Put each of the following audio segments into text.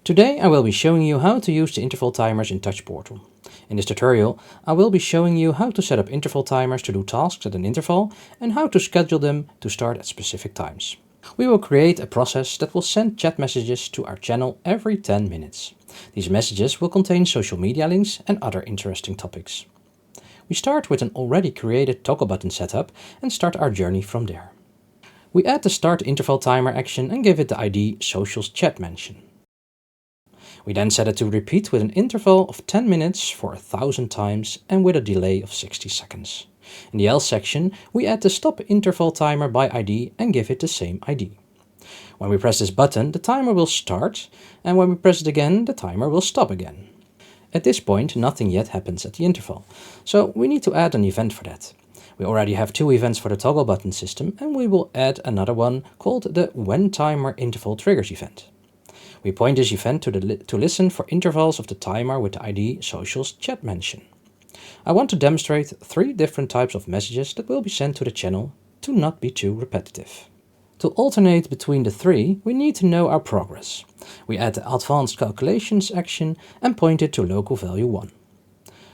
Today I will be showing you how to use the interval timers in Touch Portal. In this tutorial I will be showing you how to set up interval timers to do tasks at an interval and how to schedule them to start at specific times. We will create a process that will send chat messages to our channel every 10 minutes. These messages will contain social media links and other interesting topics. We start with an already created toggle button setup and start our journey from there. We add the start interval timer action and give it the ID Socials Chat Mention. We then set it to repeat with an interval of 10 minutes for 1000 times and with a delay of 60 seconds. In the else section, we add the stop interval timer by ID and give it the same ID. When we press this button, the timer will start, and when we press it again, the timer will stop again. At this point, nothing yet happens at the interval, so we need to add an event for that. We already have 2 events for the toggle button system, and we will add another one called the When Timer Interval Triggers event. We point this event to listen for intervals of the timer with the ID Socials Chat Mention. I want to demonstrate 3 different types of messages that will be sent to the channel to not be too repetitive. To alternate between the 3, we need to know our progress. We add the Advanced Calculations action and point it to local value 1.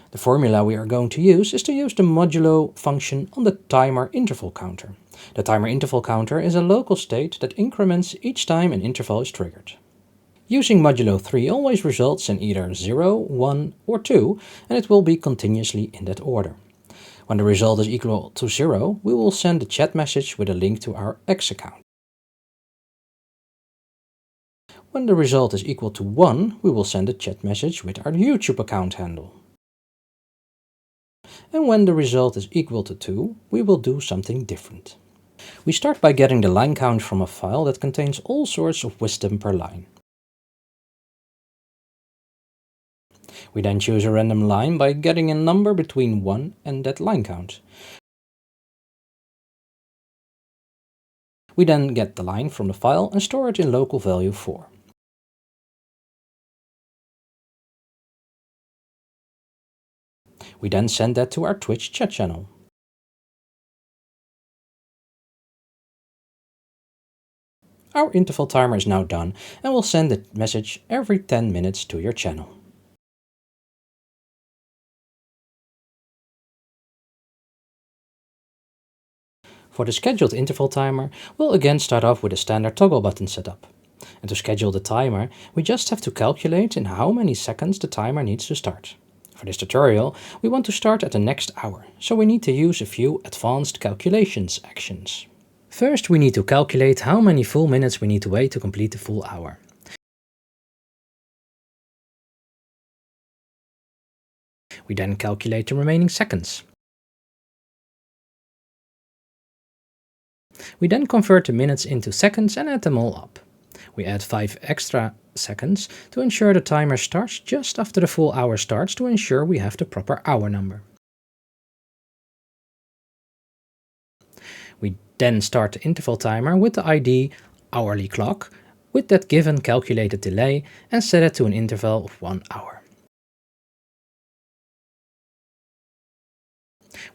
The formula we are going to use is to use the modulo function on the timer interval counter. The timer interval counter is a local state that increments each time an interval is triggered. Using modulo 3 always results in either 0, 1 or 2, and it will be continuously in that order. When the result is equal to 0, we will send a chat message with a link to our X account. When the result is equal to 1, we will send a chat message with our YouTube account handle. And when the result is equal to 2, we will do something different. We start by getting the line count from a file that contains all sorts of wisdom per line. We then choose a random line by getting a number between 1 and that line count. We then get the line from the file and store it in local value 4. We then send that to our Twitch chat channel. Our interval timer is now done and will send a message every 10 minutes to your channel. For the scheduled interval timer, we'll again start off with a standard toggle button setup. And to schedule the timer, we just have to calculate in how many seconds the timer needs to start. For this tutorial, we want to start at the next hour, so we need to use a few advanced calculations actions. First, we need to calculate how many full minutes we need to wait to complete the full hour. We then calculate the remaining seconds. We then convert the minutes into seconds and add them all up. We add 5 extra seconds to ensure the timer starts just after the full hour starts to ensure we have the proper hour number. We then start the interval timer with the ID hourly clock with that given calculated delay and set it to an interval of 1 hour.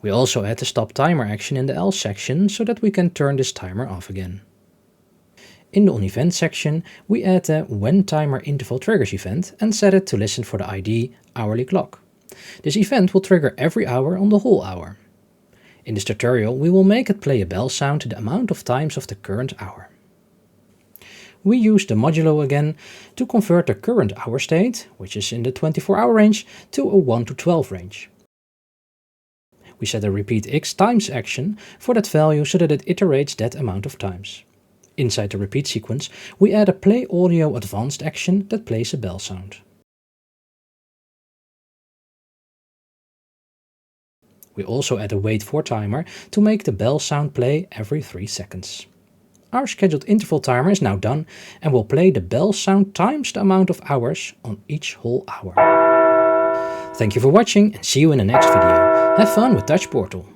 We also add the stop timer action in the else section so that we can turn this timer off again. In the on event section, we add the When Timer Interval Triggers event and set it to listen for the ID hourly clock. This event will trigger every hour on the whole hour. In this tutorial, we will make it play a bell sound the amount of times of the current hour. We use the modulo again to convert the current hour state, which is in the 24-hour range, to a 1 to 12 range. We set a repeat x times action for that value so that it iterates that amount of times. Inside the repeat sequence, we add a play audio advanced action that plays a bell sound. We also add a wait for timer to make the bell sound play every 3 seconds. Our scheduled interval timer is now done and will play the bell sound times the amount of hours on each whole hour. Thank you for watching and see you in the next video. Have fun with Touch Portal.